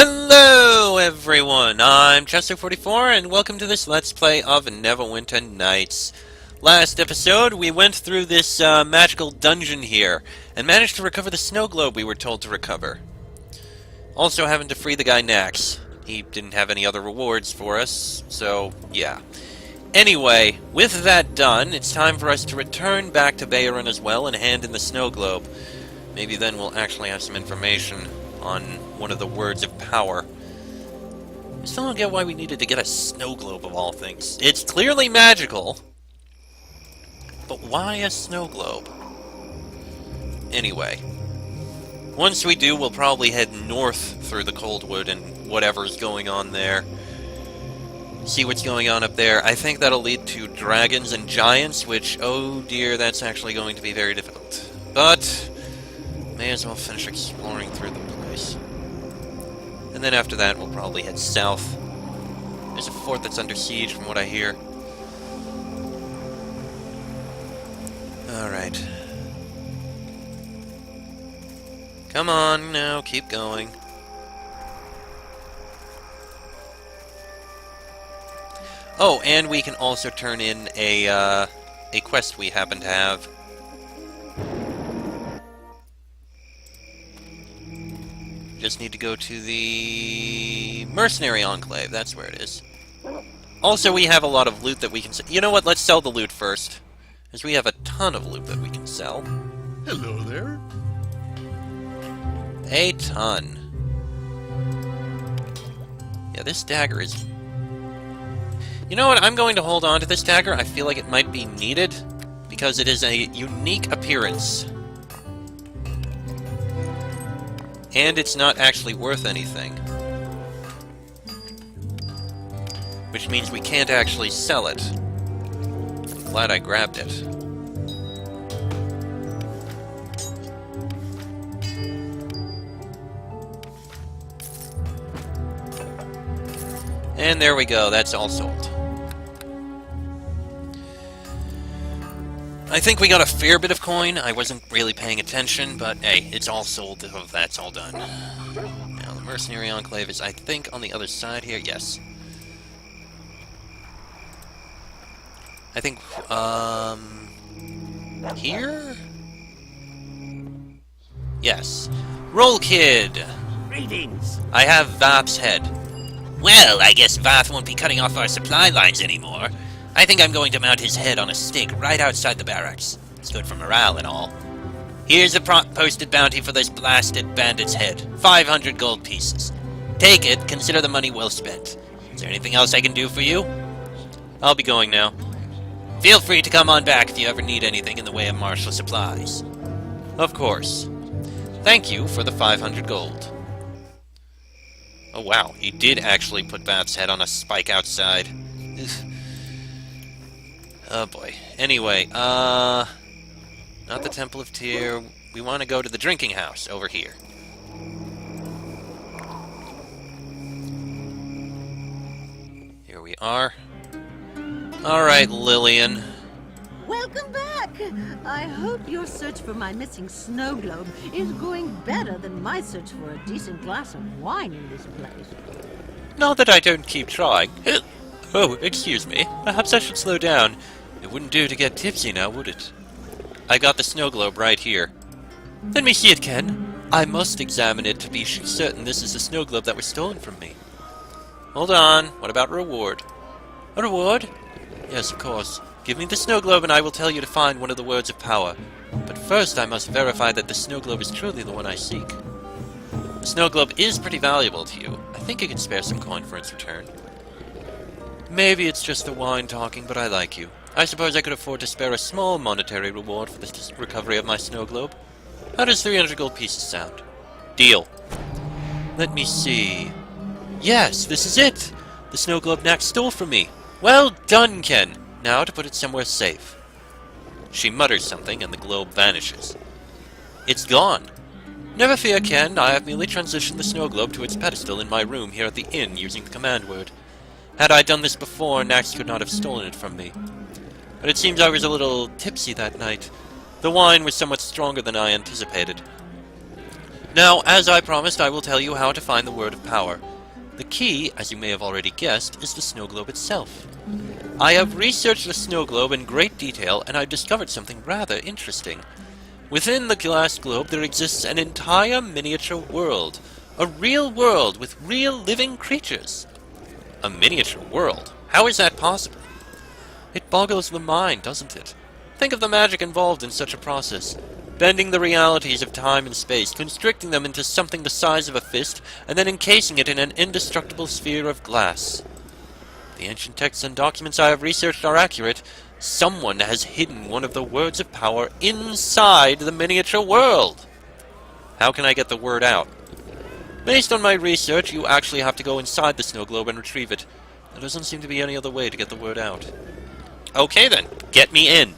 Hello everyone, I'm Chester44 and welcome to this Let's Play of Neverwinter Nights. Last episode we went through this magical dungeon here and managed to recover the Snowglobe we were told to recover. Also having to free the guy Nax. He didn't have any other rewards for us, so yeah. Anyway, with that done, it's time for us to return back to Bayern as well and hand in the Snowglobe. Maybe then we'll actually have some information on one of the words of power. I still don't get why we needed to get a snow globe of all things. It's clearly magical, but why a snow globe? Anyway, once we do, we'll probably head north through the Coldwood and whatever's going on there. See what's going on up there. I think that'll lead to dragons and giants, which, oh dear, that's actually going to be very difficult. But may as well finish exploring through the place. And then after that, we'll probably head south. There's a fort that's under siege from what I hear. Alright. Come on, now, keep going. Oh, and we can also turn in a quest we happen to have. Just need to go to the Mercenary Enclave, that's where it is. Also, we have a lot of loot that we can sell. You know what, let's sell the loot first. Because we have a ton of loot that we can sell. Hello there. A ton. Yeah, this dagger is... You know what, I'm going to hold on to this dagger. I feel like it might be needed, because it is a unique appearance. And it's not actually worth anything. Which means we can't actually sell it. I'm glad I grabbed it. And there we go, that's all sold. I think we got a fair bit of coin. I wasn't really paying attention, but hey, it's all sold, so that's all done. Now, the Mercenary Enclave is, I think, on the other side here. Yes. I think, here? Yes. Roll Kid! Greetings! I have Vath's head. Well, I guess Vath won't be cutting off our supply lines anymore. I think I'm going to mount his head on a stake right outside the barracks. It's good for morale and all. Here's a posted bounty for this blasted bandit's head. 500 gold pieces. Take it, consider the money well spent. Is there anything else I can do for you? I'll be going now. Feel free to come on back if you ever need anything in the way of martial supplies. Of course. Thank you for the 500 gold. Oh wow, he did actually put Vath's head on a spike outside. Oh boy. Anyway, not the Temple of Tyr. We want to go to the drinking house over here. Here we are. Alright, Lillian. Welcome back! I hope your search for my missing snow globe is going better than my search for a decent glass of wine in this place. Not that I don't keep trying. Oh, excuse me. Perhaps I should slow down. It wouldn't do to get tipsy now, would it? I got the snow globe right here. Let me see it, Ken. I must examine it to be certain this is the snow globe that was stolen from me. Hold on. What about reward? A reward? Yes, of course. Give me the snow globe and I will tell you to find one of the words of power. But first I must verify that the snow globe is truly the one I seek. The snow globe is pretty valuable to you. I think you can spare some coin for its return. Maybe it's just the wine talking, but I like you. I suppose I could afford to spare a small monetary reward for the recovery of my snow globe. How does 300 gold pieces sound? Deal. Let me see. Yes, this is it! The snow globe Nax stole from me. Well done, Ken! Now to put it somewhere safe. She mutters something and the globe vanishes. It's gone. Never fear, Ken. I have merely transitioned the snow globe to its pedestal in my room here at the inn using the command word. Had I done this before, Nax could not have stolen it from me. But it seems I was a little tipsy that night. The wine was somewhat stronger than I anticipated. Now, as I promised, I will tell you how to find the Word of Power. The key, as you may have already guessed, is the snow globe itself. I have researched the snow globe in great detail, and I've discovered something rather interesting. Within the glass globe there exists an entire miniature world. A real world with real living creatures. A miniature world? How is that possible? It boggles the mind, doesn't it? Think of the magic involved in such a process. Bending the realities of time and space, constricting them into something the size of a fist, and then encasing it in an indestructible sphere of glass. The ancient texts and documents I have researched are accurate. Someone has hidden one of the words of power inside the miniature world. How can I get the word out? Based on my research, you actually have to go inside the snow globe and retrieve it. There doesn't seem to be any other way to get the word out. Okay then, get me in.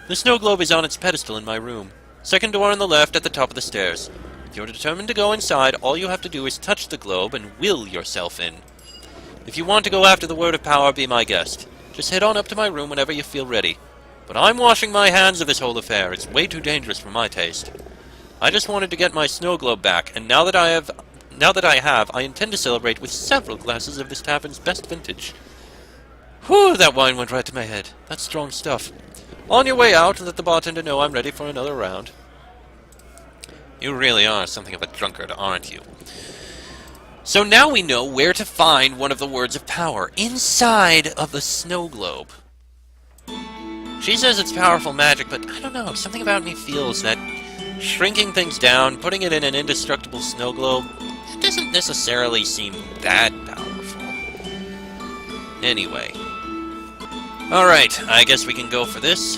The snow globe is on its pedestal in my room. Second door on the left at the top of the stairs. If you're determined to go inside, all you have to do is touch the globe and will yourself in. If you want to go after the word of power, be my guest. Just head on up to my room whenever you feel ready. But I'm washing my hands of this whole affair. It's way too dangerous for my taste. I just wanted to get my snow globe back, and now that I have, I intend to celebrate with several glasses of this tavern's best vintage. Whew, that wine went right to my head. That's strong stuff. On your way out, let the bartender know I'm ready for another round. You really are something of a drunkard, aren't you? So now we know where to find one of the words of power, inside of the snow globe. She says it's powerful magic, but I don't know, something about me feels that shrinking things down, putting it in an indestructible snow globe, it doesn't necessarily seem that powerful. Anyway. Alright, I guess we can go for this.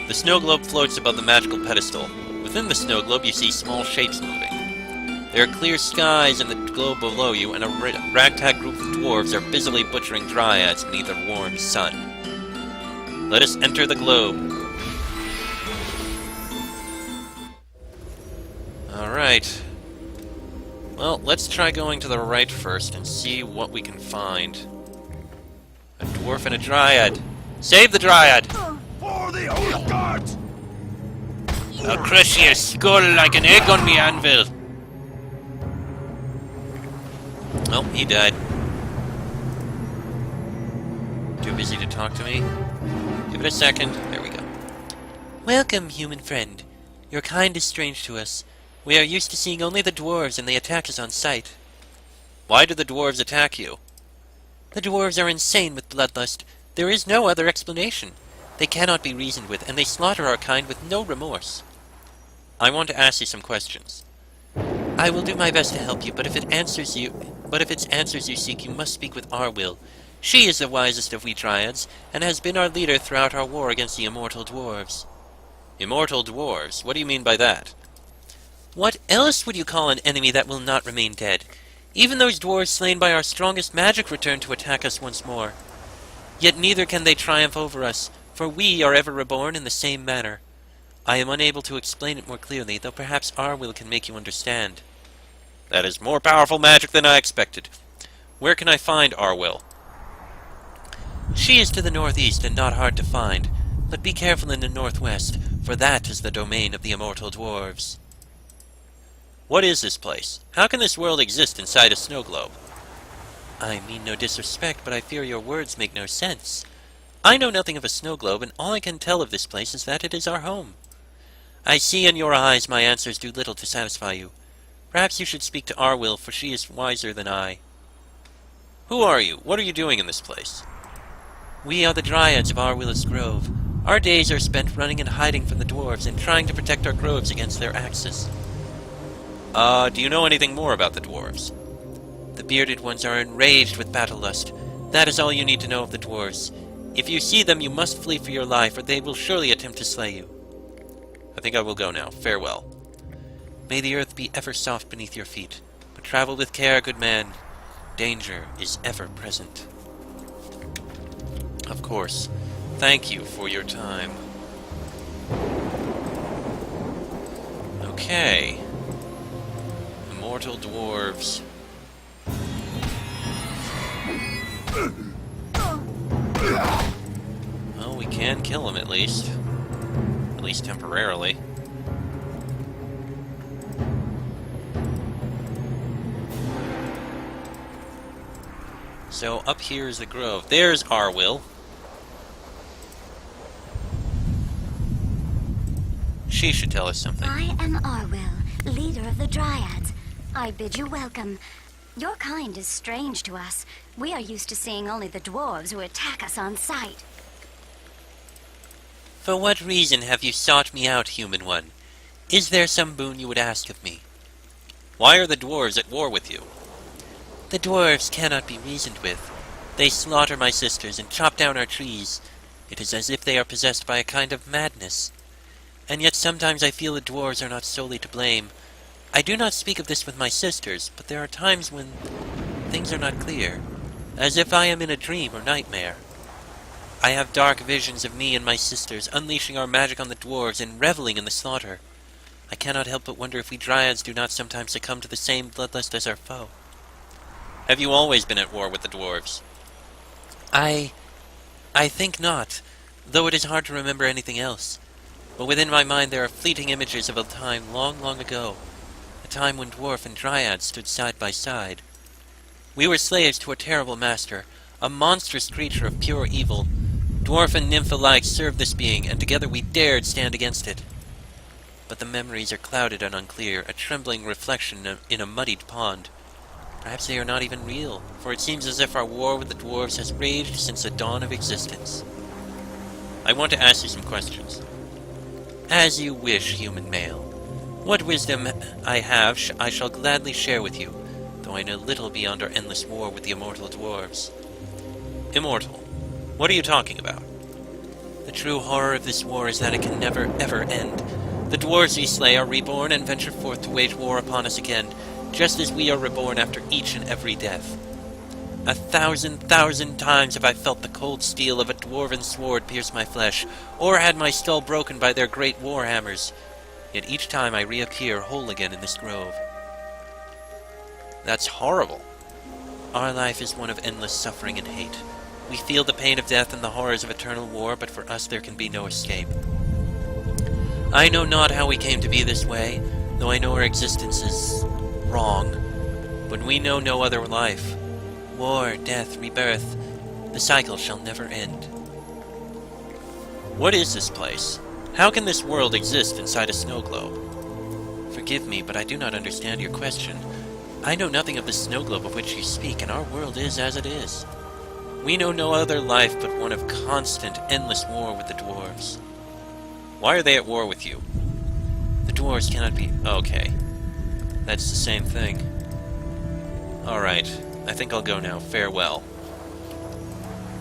The snow globe floats above the magical pedestal. Within the snow globe you see small shapes moving. There are clear skies in the globe below you, and a ragtag group of dwarves are busily butchering dryads beneath a warm sun. Let us enter the globe. Alright. Well, let's try going to the right first and see what we can find. A dwarf and a dryad. Save the dryad! For the oath guards! I'll crush your skull like an egg on me anvil. Oh, he died. Too busy to talk to me? Give it a second. There we go. Welcome, human friend. Your kind is strange to us. We are used to seeing only the dwarves, and they attack us on sight. Why do the dwarves attack you? The dwarves are insane with bloodlust. There is no other explanation. They cannot be reasoned with, and they slaughter our kind with no remorse. I want to ask you some questions. I will do my best to help you, but if it's answers you seek, you must speak with Arwyll. She is the wisest of we dryads, and has been our leader throughout our war against the immortal dwarves. Immortal dwarves? What do you mean by that? What else would you call an enemy that will not remain dead? Even those dwarves slain by our strongest magic return to attack us once more. Yet neither can they triumph over us, for we are ever reborn in the same manner. I am unable to explain it more clearly, though perhaps Arwyll can make you understand. That is more powerful magic than I expected. Where can I find Arwyll? She is to the northeast and not hard to find, but be careful in the northwest, for that is the domain of the immortal dwarves. What is this place? How can this world exist inside a snow globe? I mean no disrespect, but I fear your words make no sense. I know nothing of a snow globe, and all I can tell of this place is that it is our home. I see in your eyes my answers do little to satisfy you. Perhaps you should speak to Arwyll, for she is wiser than I. Who are you? What are you doing in this place? We are the Dryads of Arwyll's Grove. Our days are spent running and hiding from the dwarves and trying to protect our groves against their axes. Do you know anything more about the dwarves? The bearded ones are enraged with battle lust. That is all you need to know of the dwarves. If you see them, you must flee for your life, or they will surely attempt to slay you. I think I will go now. Farewell. May the earth be ever soft beneath your feet, but travel with care, good man. Danger is ever present. Of course. Thank you for your time. Okay. Immortal dwarves. Well, we can kill him at least. At least temporarily. So up here is the grove. There's Arwyll. She should tell us something. I am Arwyll, leader of the Dryads. I bid you welcome. Your kind is strange to us. We are used to seeing only the dwarves who attack us on sight. For what reason have you sought me out, human one? Is there some boon you would ask of me? Why are the dwarves at war with you? The dwarves cannot be reasoned with. They slaughter my sisters and chop down our trees. It is as if they are possessed by a kind of madness. And yet sometimes I feel the dwarves are not solely to blame. I do not speak of this with my sisters, but there are times when things are not clear, as if I am in a dream or nightmare. I have dark visions of me and my sisters unleashing our magic on the dwarves and reveling in the slaughter. I cannot help but wonder if we Dryads do not sometimes succumb to the same bloodlust as our foe. Have you always been at war with the dwarves? I think not, though it is hard to remember anything else. But within my mind there are fleeting images of a time long, long ago, a time when dwarf and Dryad stood side by side. We were slaves to a terrible master, a monstrous creature of pure evil. Dwarf and nymph alike served this being, and together we dared stand against it. But the memories are clouded and unclear, a trembling reflection in a muddied pond. Perhaps they are not even real, for it seems as if our war with the dwarves has raged since the dawn of existence. I want to ask you some questions. As you wish, human male. What wisdom I have I shall gladly share with you, though I know little beyond our endless war with the immortal dwarves. Immortal? What are you talking about? The true horror of this war is that it can never, ever end. The dwarves we slay are reborn and venture forth to wage war upon us again, just as we are reborn after each and every death. 1,000,000 times have I felt the cold steel of a dwarven sword pierce my flesh, or had my skull broken by their great war hammers. Yet each time I reappear whole again in this grove. That's horrible. Our life is one of endless suffering and hate. We feel the pain of death and the horrors of eternal war, but for us there can be no escape. I know not how we came to be this way, though I know our existence is wrong. But we know no other life. War, death, rebirth, the cycle shall never end. What is this place? How can this world exist inside a Snowglobe? Forgive me, but I do not understand your question. I know nothing of the Snowglobe of which you speak, and our world is as it is. We know no other life but one of constant, endless war with the dwarves. Why are they at war with you? The dwarves cannot be... Okay. That's the same thing. Alright. I think I'll go now. Farewell.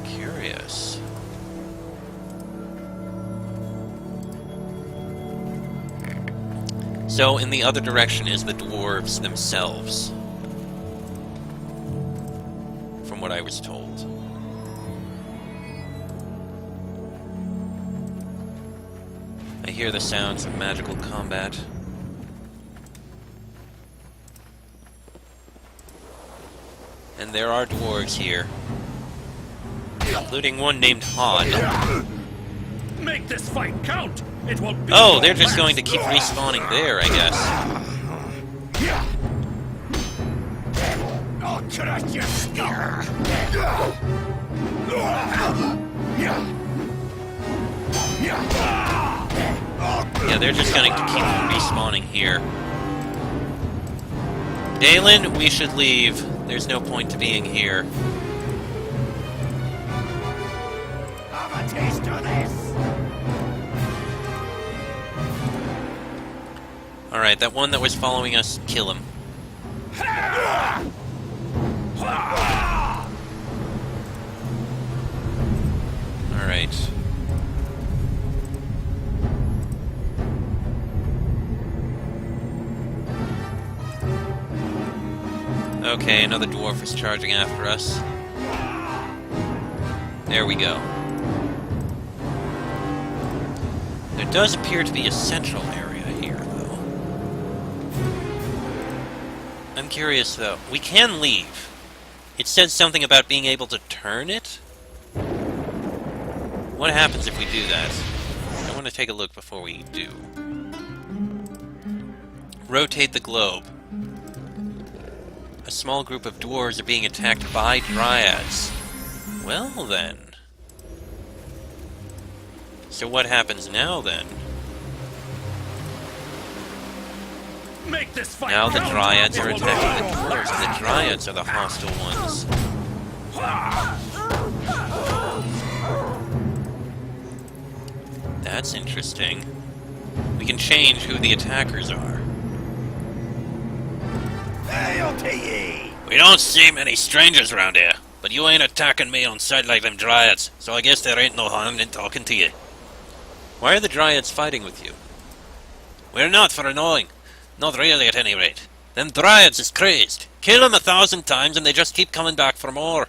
Curious. So, in the other direction is the dwarves themselves. From what I was told. I hear the sounds of magical combat. And there are dwarves here. Including one named Han. Make this fight count! It will be Oh, they're just going to keep respawning there, I guess. I'll crush your skull! Yeah, they're just going to keep respawning here. Dalen, we should leave. There's no point to being here. Have a taste of this! Alright, that one that was following us, kill him. Alright. Okay, another dwarf is charging after us. There we go. There does appear to be a central area here, though. I'm curious, though. We can leave. It said something about being able to turn it? What happens if we do that? I want to take a look before we do. Rotate the globe. A small group of dwarves are being attacked by dryads. Well then. So what happens now then? Make this fight Now the count. dryads It are will attacking be the dwarves, and the dryads are the hostile ones. That's interesting. We can change who the attackers are. Hail to ye! We don't see many strangers around here, but you ain't attacking me on sight like them dryads, so I guess there ain't no harm in talking to you. Why are the dryads fighting with you? We're not for annoying. Not really, at any rate. Them dryads is crazed. Kill them 1,000 times and they just keep coming back for more.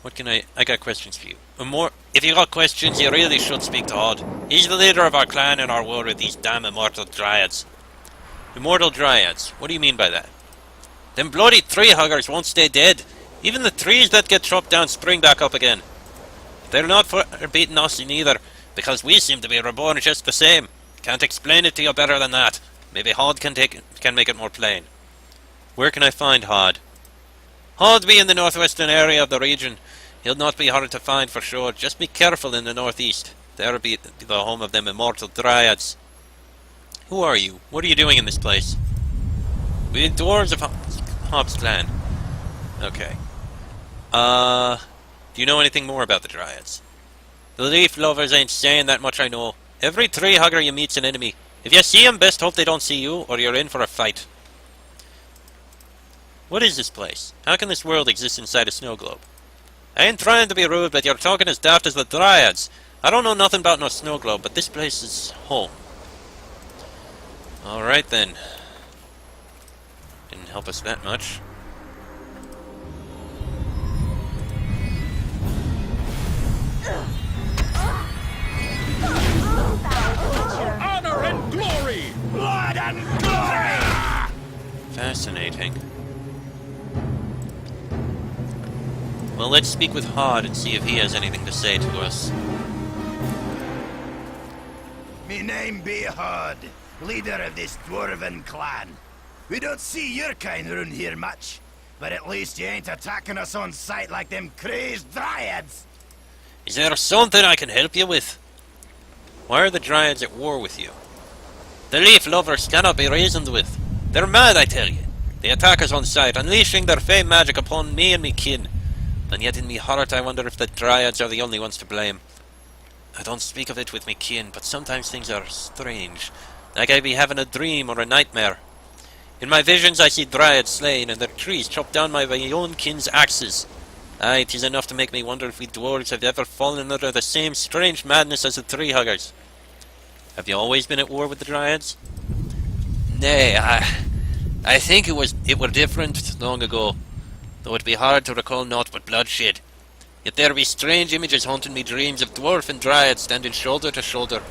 What can I got questions for you. If you got questions, you really should speak to Odd. He's the leader of our clan in our war with these damn immortal dryads. Immortal dryads. What do you mean by that? Them bloody tree-huggers won't stay dead. Even the trees that get chopped down spring back up again. They're not for beating us neither, because we seem to be reborn just the same. Can't explain it to you better than that. Maybe Hod can make it more plain. Where can I find Hod? Hod be in the northwestern area of the region. He'll not be hard to find for sure. Just be careful in the northeast. There'll be the home of them immortal dryads. Who are you? What are you doing in this place? We're dwarves of Hobbs clan. Okay. Do you know anything more about the dryads? The leaf lovers ain't saying that much, I know. Every tree hugger you meet's an enemy. If you see 'em, best hope they don't see you, or you're in for a fight. What is this place? How can this world exist inside a snow globe? I ain't trying to be rude, but you're talking as daft as the dryads. I don't know nothing about no snow globe, but this place is home. Alright then. Didn't help us that much. Honor and glory! Blood and glory! Fascinating. Well, let's speak with Hod and see if he has anything to say to us. Me name be Hod, leader of this dwarven clan. We don't see your kind round here much, but at least you ain't attacking us on sight like them crazed dryads. Is there something I can help you with? Why are the dryads at war with you? The leaf lovers cannot be reasoned with. They're mad, I tell you. They attack us on sight, unleashing their fame magic upon me and me kin. And yet in me heart I wonder if the dryads are the only ones to blame. I don't speak of it with me kin, but sometimes things are strange. Like I be having a dream or a nightmare. In my visions I see dryads slain, and their trees chopped down by my own kin's axes. Aye, 'tis enough to make me wonder if we dwarves have ever fallen under the same strange madness as the tree-huggers. Have you always been at war with the dryads? Nay, I think it were different long ago, though it be hard to recall naught but bloodshed. Yet there be strange images haunting me dreams of dwarf and dryad standing shoulder to shoulder.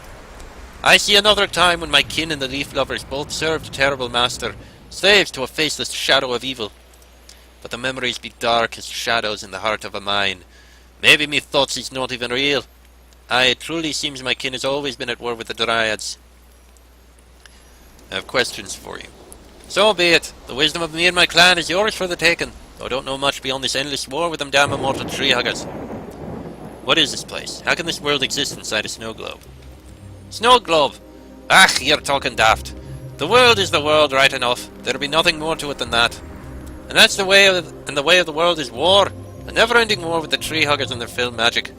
I see another time when my kin and the leaf lovers both served a terrible master, slaves to a faceless shadow of evil. But the memories be dark as shadows in the heart of a mine. Maybe me thoughts is not even real. Aye, it truly seems my kin has always been at war with the dryads. I have questions for you. So be it. The wisdom of me and my clan is yours for the taking, though I don't know much beyond this endless war with them damn immortal tree-huggers. What is this place? How can this world exist inside a snow globe? Snowglobe! Ach, you're talking daft. The world is the world, right enough. There'll be nothing more to it than that. And that's the way of the world is war. A never-ending war with the tree-huggers and their film magic.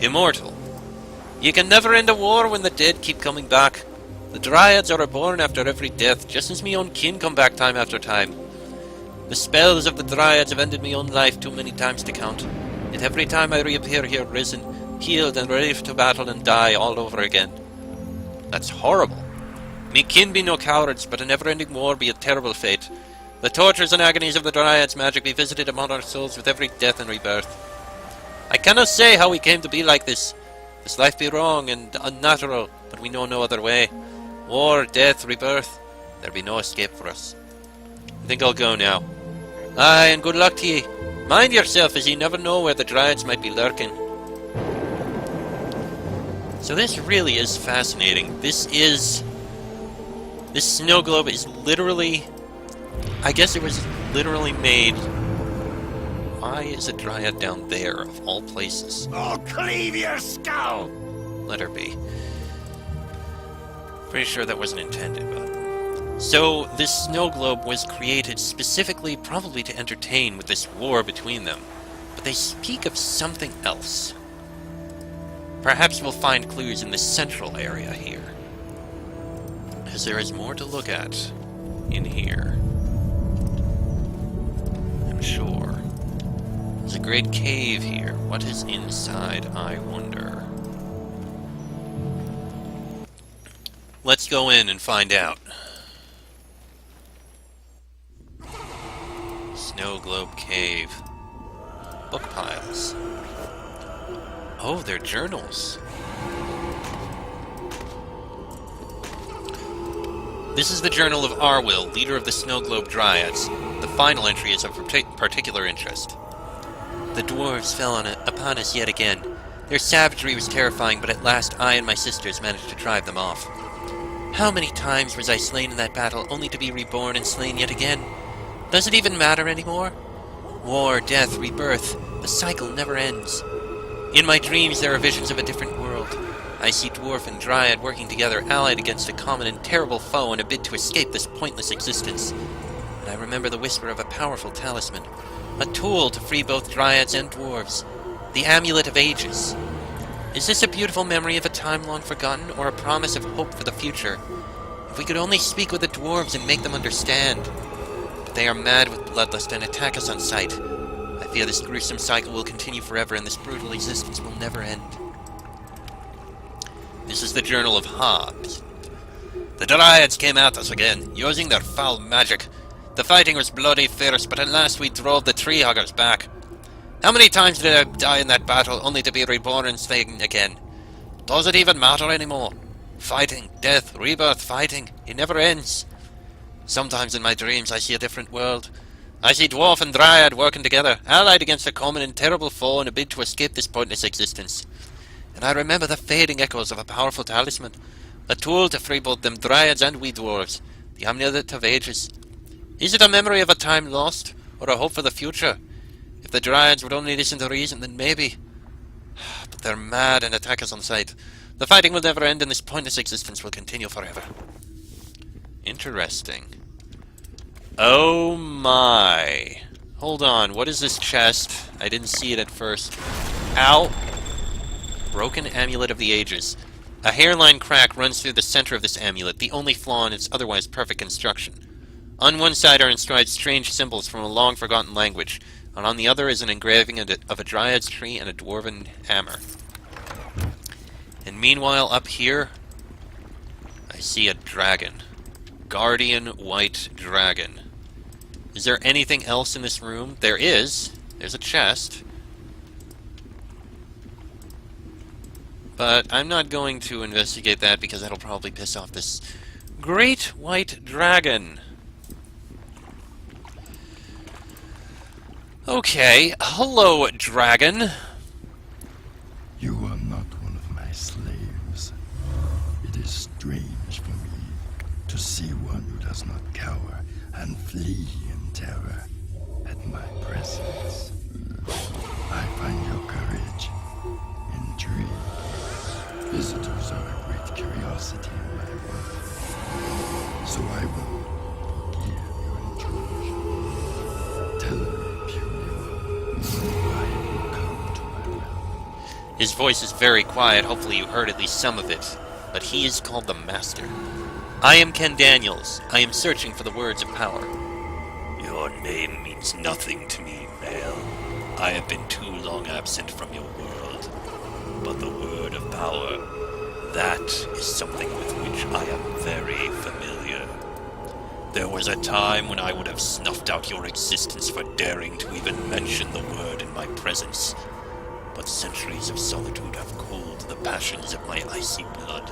Immortal. You can never end a war when the dead keep coming back. The dryads are reborn after every death, just as me own kin come back time after time. The spells of the dryads have ended me own life too many times to count. Yet every time I reappear here risen, healed and ready to battle and die all over again. That's horrible. Me kin be no cowards, but a never-ending war be a terrible fate. The tortures and agonies of the dryads' magic be visited upon our souls with every death and rebirth. I cannot say how we came to be like this. This life be wrong and unnatural, but we know no other way. War, death, rebirth, there be no escape for us. I think I'll go now. Aye, and good luck to ye. Mind yourself, as ye never know where the dryads might be lurking. So this really is fascinating. This snow globe is literally I guess it was literally made... Why is a dryad down there, of all places? I'll cleave your skull! Let her be. Pretty sure that wasn't intended, but... So, this snow globe was created specifically probably to entertain with this war between them. But they speak of something else. Perhaps we'll find clues in the central area here. Because there is more to look at in here. I'm sure. There's a great cave here. What is inside, I wonder? Let's go in and find out. Snowglobe Cave. Book piles. Oh, they're journals. This is the Journal of Arwyll, leader of the Snowglobe Dryads. The final entry is of particular interest. The dwarves fell upon us yet again. Their savagery was terrifying, but at last I and my sisters managed to drive them off. How many times was I slain in that battle, only to be reborn and slain yet again? Does it even matter anymore? War, death, rebirth, the cycle never ends. In my dreams there are visions of a different world. I see dwarf and dryad working together, allied against a common and terrible foe in a bid to escape this pointless existence. And I remember the whisper of a powerful talisman, a tool to free both dryads and dwarves, the Amulet of Ages. Is this a beautiful memory of a time long forgotten, or a promise of hope for the future? If we could only speak with the dwarves and make them understand. But they are mad with bloodlust and attack us on sight. I fear this gruesome cycle will continue forever and this brutal existence will never end. This is the Journal of Hobbs. The Dryads came at us again, using their foul magic. The fighting was bloody fierce, but at last we drove the tree huggers back. How many times did I die in that battle, only to be reborn and slain again? Does it even matter anymore? Fighting, death, rebirth, fighting, it never ends. Sometimes in my dreams I see a different world. I see dwarf and dryad working together, allied against a common and terrible foe in a bid to escape this pointless existence. And I remember the fading echoes of a powerful talisman, a tool to free both them dryads and we dwarves, the Amulet of Ages. Is it a memory of a time lost, or a hope for the future? If the dryads would only listen to reason, then maybe. But they're mad and attack us on sight. The fighting will never end and this pointless existence will continue forever. Interesting. Oh my. Hold on, what is this chest? I didn't see it at first. Ow! Broken Amulet of the Ages. A hairline crack runs through the center of this amulet, the only flaw in its otherwise perfect construction. On one side are inscribed strange symbols from a long-forgotten language, and on the other is an engraving of a dryad's tree and a dwarven hammer. And meanwhile, up here, I see a dragon. Guardian White Dragon. Is there anything else in this room? There is. There's a chest. But I'm not going to investigate that because that'll probably piss off this great white dragon. Okay, hello, dragon. You are not one of my slaves. It is strange for me to see one who does not cower and flee in terror at my presence. I find your courage intriguing. Visitors are a great curiosity in my world, so I will forgive your intrusion. Tell me, puny one, why you come to my realm. His voice is very quiet, hopefully you heard at least some of it, but he is called the Master. I am Ken Daniels. I am searching for the words of power. Your name means nothing to me, Vale. I have been too long absent from your world. But the word of power, that is something with which I am very familiar. There was a time when I would have snuffed out your existence for daring to even mention the word in my presence. But centuries of solitude have cooled the passions of my icy blood.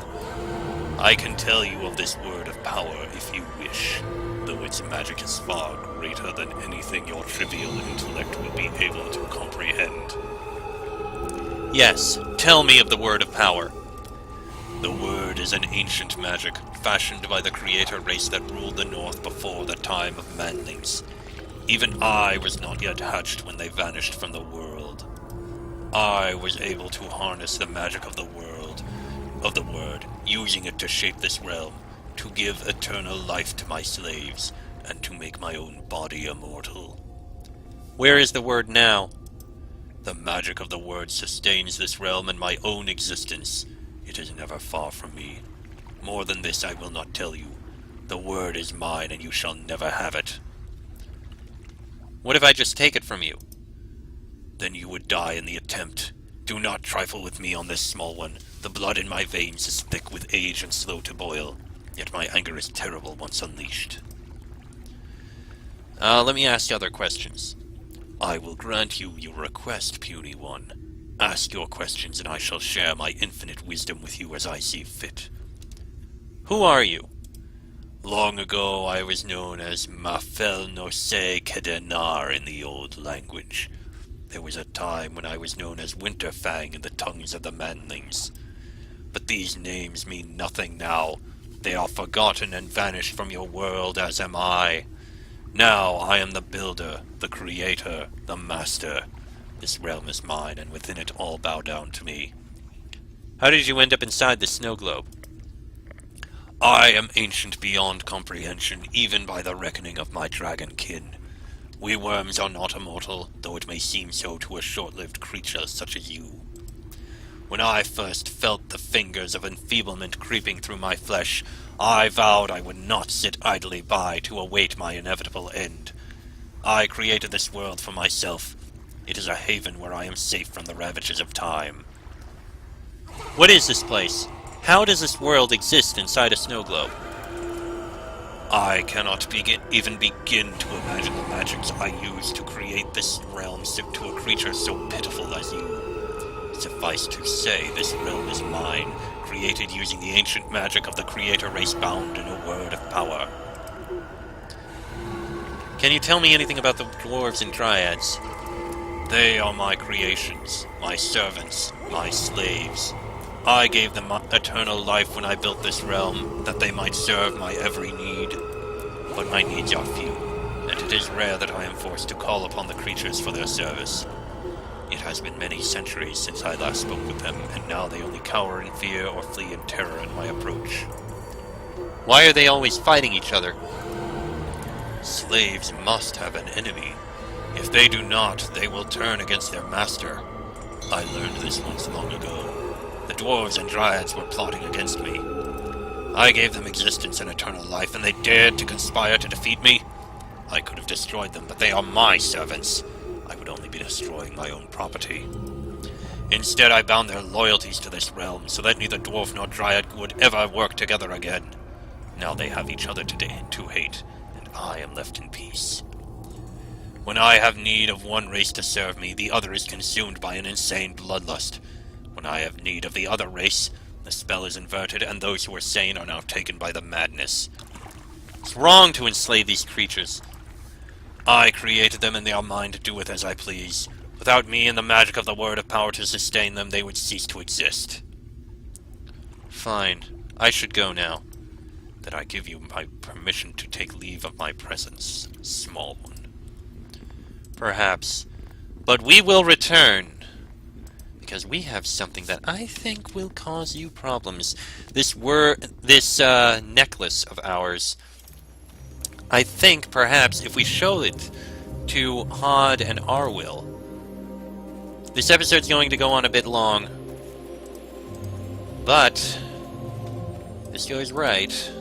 I can tell you of this word of power if you wish, though its magic is far greater than anything your trivial intellect will be able to comprehend. Yes, tell me of the word of power. The word is an ancient magic, fashioned by the creator race that ruled the North before the time of manlings. Even I was not yet hatched when they vanished from the world. I was able to harness the magic of the word, using it to shape this realm, to give eternal life to my slaves, and to make my own body immortal. Where is the word now? The magic of the word sustains this realm and my own existence. It is never far from me. More than this I will not tell you. The word is mine, and you shall never have it. What if I just take it from you? Then you would die in the attempt. Do not trifle with me on this small one. The blood in my veins is thick with age and slow to boil. Yet my anger is terrible once unleashed. Let me ask you other questions. I will grant you your request, puny one. Ask your questions and I shall share my infinite wisdom with you as I see fit. Who are you? Long ago I was known as Mafel no Se Kedenar in the old language. There was a time when I was known as Winterfang in the tongues of the manlings. But these names mean nothing now. They are forgotten and vanished from your world, as am I. Now I am the builder, the creator, the master. This realm is mine, and within it all bow down to me. How did you end up inside the Snowglobe? I am ancient beyond comprehension, even by the reckoning of my dragon kin. We worms are not immortal, though it may seem so to a short-lived creature such as you. When I first felt the fingers of enfeeblement creeping through my flesh, I vowed I would not sit idly by to await my inevitable end. I created this world for myself. It is a haven where I am safe from the ravages of time. What is this place? How does this world exist inside a Snowglobe? I cannot even begin to imagine the magics I used to create this realm to a creature so pitiful as you. Suffice to say, this realm is mine, created using the ancient magic of the creator race bound in a word of power. Can you tell me anything about the dwarves and dryads? They are my creations, my servants, my slaves. I gave them eternal life when I built this realm, that they might serve my every need. But my needs are few, and it is rare that I am forced to call upon the creatures for their service. It has been many centuries since I last spoke with them, and now they only cower in fear or flee in terror at my approach. Why are they always fighting each other? Slaves must have an enemy. If they do not, they will turn against their master. I learned this once long ago. The dwarves and dryads were plotting against me. I gave them existence and eternal life, and they dared to conspire to defeat me. I could have destroyed them, but they are my servants. I would only be destroying my own property. Instead, I bound their loyalties to this realm, so that neither dwarf nor dryad would ever work together again. Now they have each other to hate, and I am left in peace. When I have need of one race to serve me, the other is consumed by an insane bloodlust. When I have need of the other race, the spell is inverted, and those who are sane are now taken by the madness. It's wrong to enslave these creatures. I created them, and they are mine to do with as I please. Without me and the magic of the word of power to sustain them, they would cease to exist. Fine. I should go now. That I give you my permission to take leave of my presence, small one. Perhaps. But we will return. Because we have something that I think will cause you problems. This necklace of ours. I think, perhaps, if we show it to Hod and Arwyll. This episode's going to go on a bit long. But, if this goes right,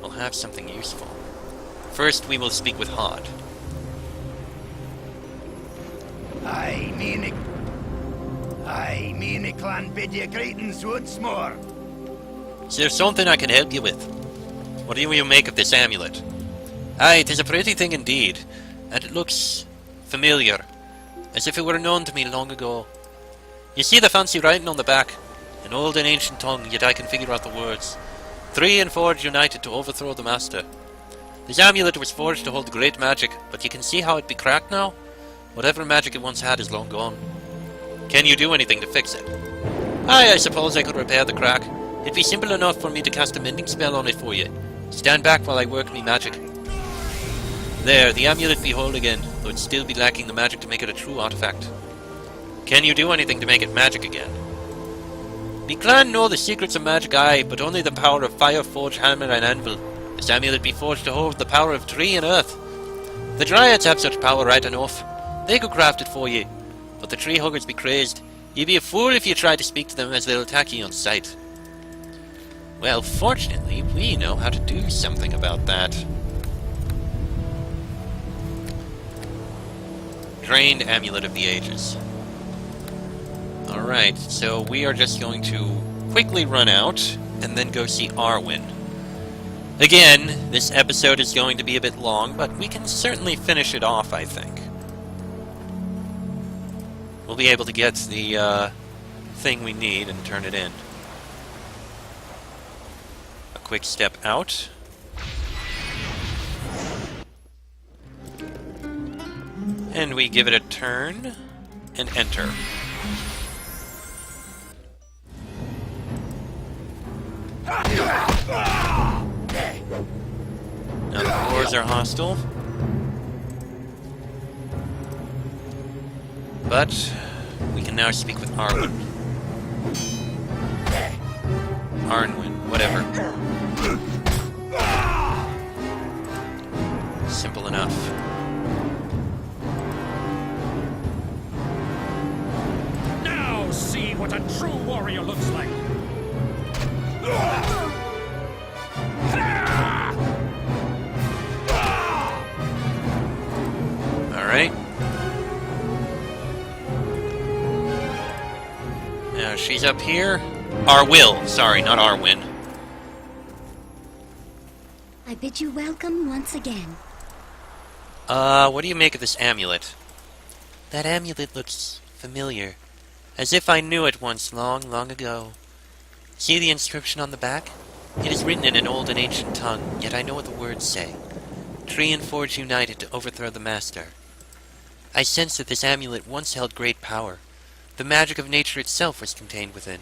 we'll have something useful. First, we will speak with Hod. Aye, me and the clan bid you greetings once more. Is there something I can help you with? What do you make of this amulet? Aye, it is a pretty thing indeed, and it looks familiar, as if it were known to me long ago. You see the fancy writing on the back? An old and ancient tongue, yet I can figure out the words. 3 and forged united to overthrow the master. This amulet was forged to hold great magic, but you can see how it be cracked now? Whatever magic it once had is long gone. Can you do anything to fix it? Aye, I suppose I could repair the crack. It'd be simple enough for me to cast a mending spell on it for you. Stand back while I work me magic. There, the amulet be whole again, though it still be lacking the magic to make it a true artifact. Can you do anything to make it magic again? Me clan know the secrets of magic, aye, but only the power of fire, forge, hammer, and anvil. This amulet be forged to hold the power of tree and earth. The Dryads have such power right enough. They could craft it for ye. But the tree huggers be crazed. Ye be a fool if you try to speak to them, as they'll attack ye on sight. Well, fortunately, we know how to do something about that. Drained Amulet of the Ages. Alright, so we are just going to quickly run out, and then go see Arwen. Again, this episode is going to be a bit long, but we can certainly finish it off, I think. We'll be able to get the thing we need and turn it in. A quick step out. And we give it a turn, and enter. Now the floors are hostile. But we can now speak with Arwen. Arwen, whatever. Simple enough. Now see what a true warrior looks like. Alright. Now she's up here. Arwill, sorry, not Arwen. I bid you welcome once again. What do you make of this amulet? That amulet looks familiar. As if I knew it once long, long ago. See the inscription on the back? It is written in an old and ancient tongue, yet I know what the words say. Tree and forge united to overthrow the Master. I sense that this amulet once held great power. The magic of nature itself was contained within.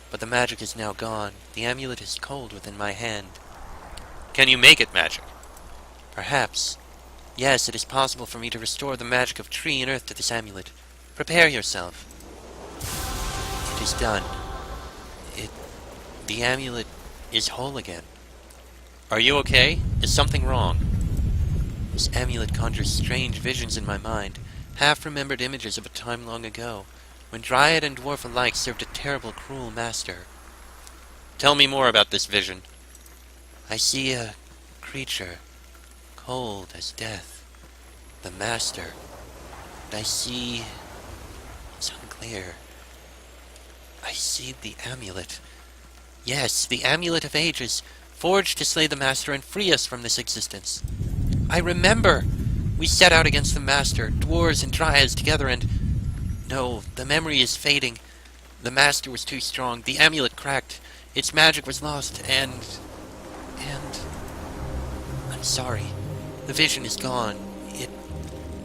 But the magic is now gone. The amulet is cold within my hand. Can you make it magic? Perhaps. Yes, it is possible for me to restore the magic of tree and earth to this amulet. Prepare yourself. It is done. The amulet is whole again. Are you okay? Is something wrong? This amulet conjures strange visions in my mind, half-remembered images of a time long ago, when Dryad and Dwarf alike served a terrible, cruel master. Tell me more about this vision. I see a creature, cold as death, the Master. And I see... it's unclear. I see the amulet. Yes, the Amulet of Ages, forged to slay the Master and free us from this existence. I remember! We set out against the Master, dwarves and dryads together, and... No, the memory is fading. The Master was too strong, the amulet cracked, its magic was lost, and... I'm sorry. The vision is gone. It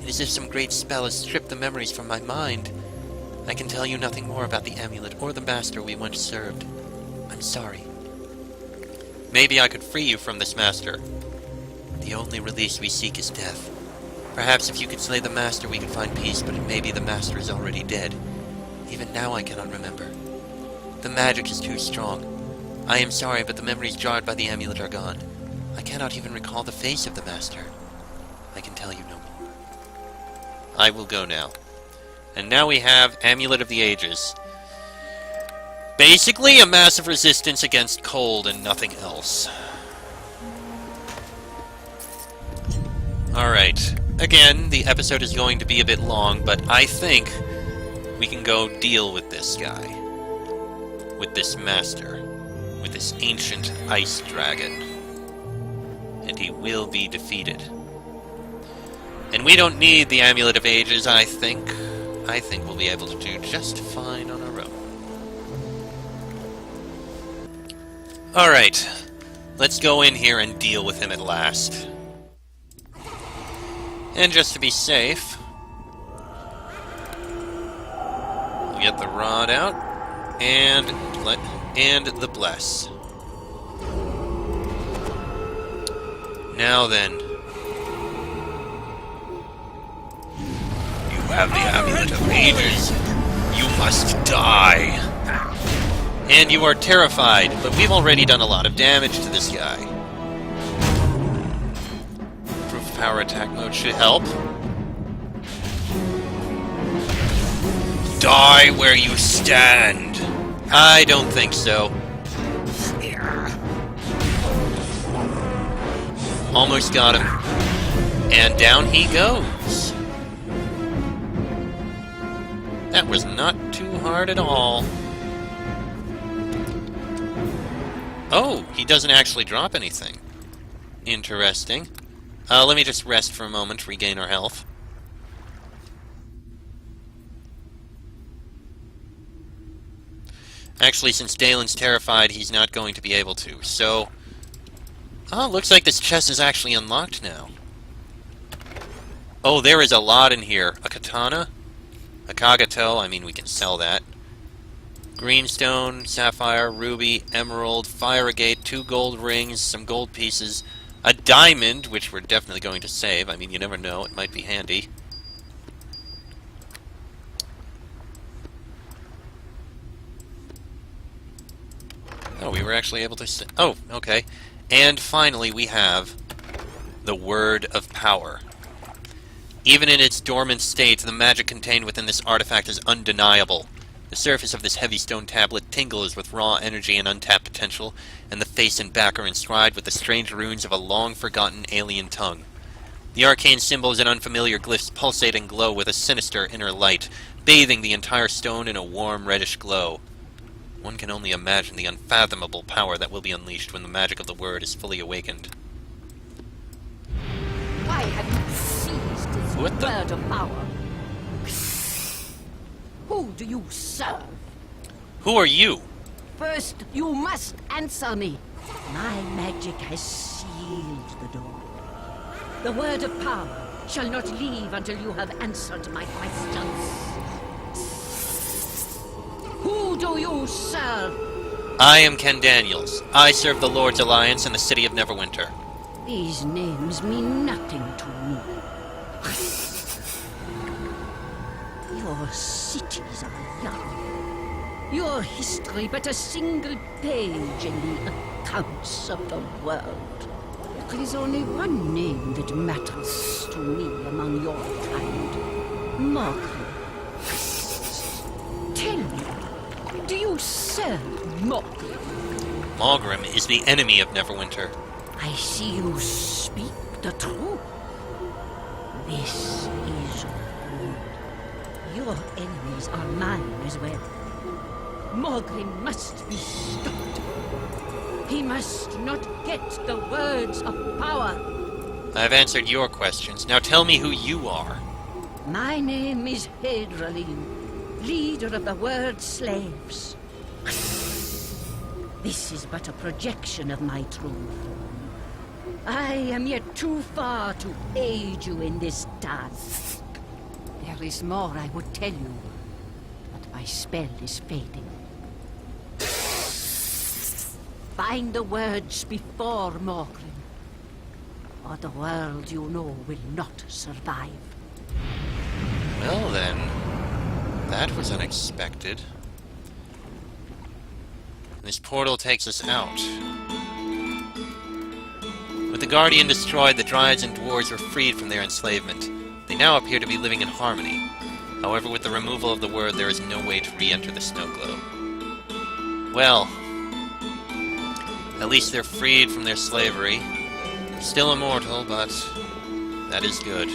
is as if some great spell has stripped the memories from my mind. I can tell you nothing more about the amulet or the Master we once served. I'm sorry. Maybe I could free you from this Master. The only release we seek is death. Perhaps if you could slay the Master we could find peace, but it may be the Master is already dead. Even now I cannot remember. The magic is too strong. I am sorry, but the memories jarred by the amulet are gone. I cannot even recall the face of the Master. I can tell you no more. I will go now. And now we have Amulet of the Ages. Basically, a massive resistance against cold and nothing else. Alright. Again, the episode is going to be a bit long, but I think we can go deal with this guy. With this Master. With this ancient ice dragon. And he will be defeated. And we don't need the Amulet of Ages, I think. I think we'll be able to do just fine on our own. Alright, let's go in here and deal with him at last. And just to be safe, we'll get the rod out, and And the bless. Now then. You have the Amulet of Ages. You must die. And you are terrified, but we've already done a lot of damage to this guy. Proof power attack mode should help. Die where you stand. I don't think so. Almost got him. And down he goes. That was not too hard at all. Oh, he doesn't actually drop anything. Interesting. Let me just rest for a moment, regain our health. Actually, since Dalen's terrified, he's not going to be able to, so... Oh, looks like this chest is actually unlocked now. Oh, there is a lot in here. A katana? A kagato, I mean, we can sell that. Greenstone, sapphire, ruby, emerald, fire agate, 2 gold rings, some gold pieces, a diamond, which we're definitely going to save. I mean, you never know, it might be handy. Oh, we were actually able to... Oh, okay. And finally, we have the Word of Power. Even in its dormant state, the magic contained within this artifact is undeniable. The surface of this heavy stone tablet tingles with raw energy and untapped potential, and the face and back are inscribed with the strange runes of a long-forgotten alien tongue. The arcane symbols and unfamiliar glyphs pulsate and glow with a sinister inner light, bathing the entire stone in a warm reddish glow. One can only imagine the unfathomable power that will be unleashed when the magic of the word is fully awakened. Why have you seized this What the- word of power? Who do you serve? Who are you? First, you must answer me. My magic has sealed the door. The word of power shall not leave until you have answered my questions. Who do you serve? I am Ken Daniels. I serve the Lord's Alliance in the city of Neverwinter. These names mean nothing to me. Your cities are young. Your history but a single page in the accounts of the world. There is only one name that matters to me among your kind. Margaret. Tell me, do you serve Margaret? Malgrim is the enemy of Neverwinter. I see you speak the truth. This is good. Your enemies are mine as well. Morgrim must be stopped. He must not get the words of power. I've answered your questions. Now tell me who you are. My name is Hydraline, leader of the word slaves. This is but a projection of my true form. I am yet too far to aid you in this task. There is more I would tell you, but my spell is fading. Find the words before Morgrim, or the world you know will not survive. Well then, that was unexpected. This portal takes us out. With the Guardian destroyed, the Dryads and Dwarves were freed from their enslavement. They now appear to be living in harmony. However, with the removal of the word, there is no way to re-enter the Snowglobe. Well, at least they're freed from their slavery. They're still immortal, but that is good.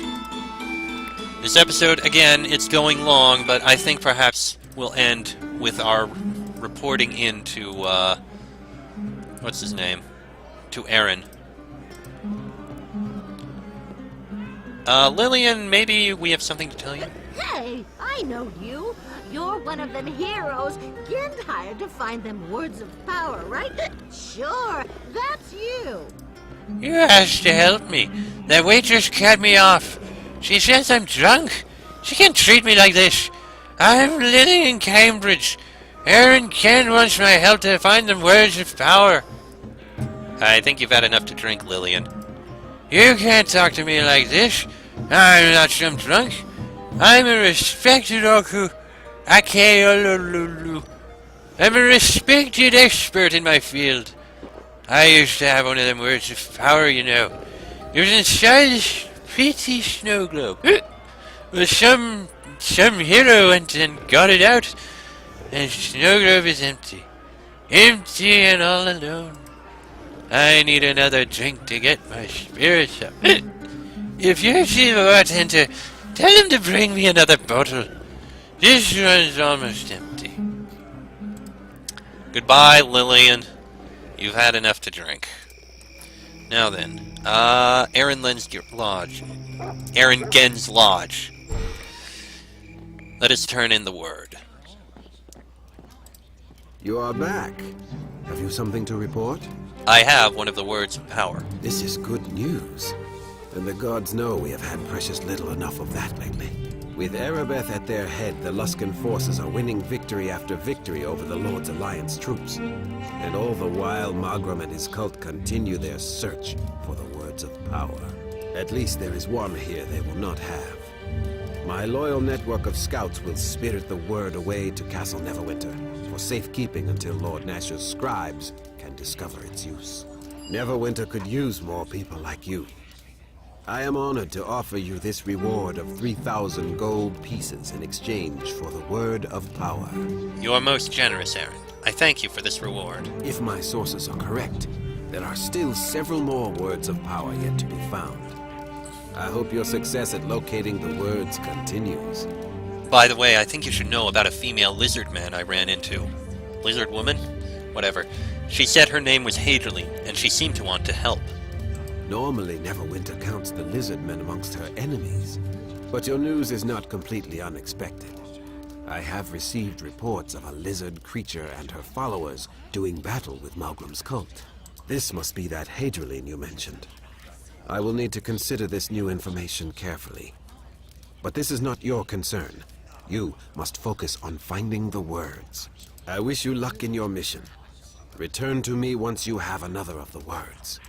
This episode, again, it's going long, but I think perhaps we'll end with our reporting into, what's his name? To Aaron. Lillian, maybe we have something to tell you? Hey, I know you. You're one of them heroes Gent hired to find them words of power, right? Sure, that's you. You asked to help me. That waitress cut me off. She says I'm drunk. She can't treat me like this. I'm living in Cambridge, Aaron Ken wants my help to find the words of power. I think you've had enough to drink, Lillian. You can't talk to me like this. I'm not some drunk. I'm a respected Oku. Akeololulu. I'm a respected expert in my field. I used to have one of them words of power, you know. It was inside this pretty snow globe. Well, some hero went and got it out, and the snow globe is empty. Empty and all alone. I need another drink to get my spirits up. If you see the bartender, tell him to bring me another bottle. This one's almost empty. Goodbye, Lillian. You've had enough to drink. Now then, Aaron Len's Lodge. Aaron Gen's Lodge. Let us turn in the word. You are back. Have you something to report? I have one of the words of power. This is good news. And the gods know we have had precious little enough of that lately. With Erebeth at their head, the Luskan forces are winning victory after victory over the Lord's Alliance troops. And all the while, Magram and his cult continue their search for the words of power. At least there is one here they will not have. My loyal network of scouts will spirit the word away to Castle Neverwinter for safekeeping until Lord Nash's scribes can discover its use. Neverwinter could use more people like you. I am honored to offer you this reward of 3,000 gold pieces in exchange for the word of power. You are most generous, Aaron. I thank you for this reward. If my sources are correct, there are still several more words of power yet to be found. I hope your success at locating the words continues. By the way, I think you should know about a female lizard man I ran into. Lizard woman? Whatever. She said her name was Hadrian, and she seemed to want to help. Normally, Neverwinter counts the lizard men amongst her enemies. But your news is not completely unexpected. I have received reports of a lizard creature and her followers doing battle with Malgram's cult. This must be that Hadrian you mentioned. I will need to consider this new information carefully. But this is not your concern. You must focus on finding the words. I wish you luck in your mission. Return to me once you have another of the words.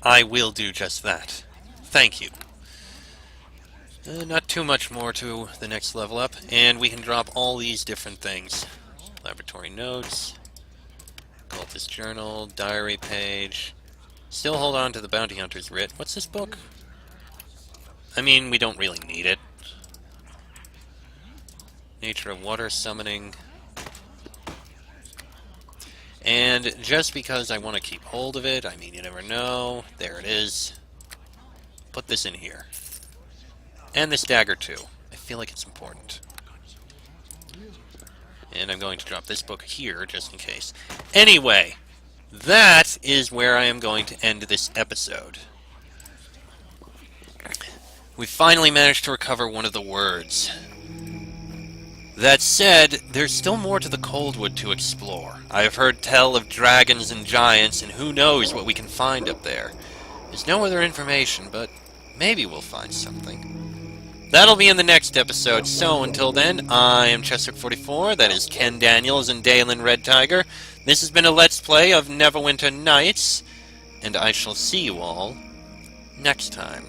I will do just that. Thank you. Not too much more to the next level up, and we can drop all these different things. Laboratory notes, cultist journal, diary page. Still hold on to the bounty hunter's writ. What's this book? I mean, we don't really need it. Nature of water summoning. And just because I want to keep hold of it, I mean, you never know. There it is. Put this in here. And this dagger, too. I feel like it's important. And I'm going to drop this book here, just in case. Anyway, that is where I am going to end this episode. We finally managed to recover one of the words. That said, there's still more to the Coldwood to explore. I have heard tell of dragons and giants, and who knows what we can find up there. There's no other information, but maybe we'll find something. That'll be in the next episode, so until then, I am Chester44, that is Ken Daniels and Dalen Red Tiger. This has been a Let's Play of Neverwinter Nights, and I shall see you all next time.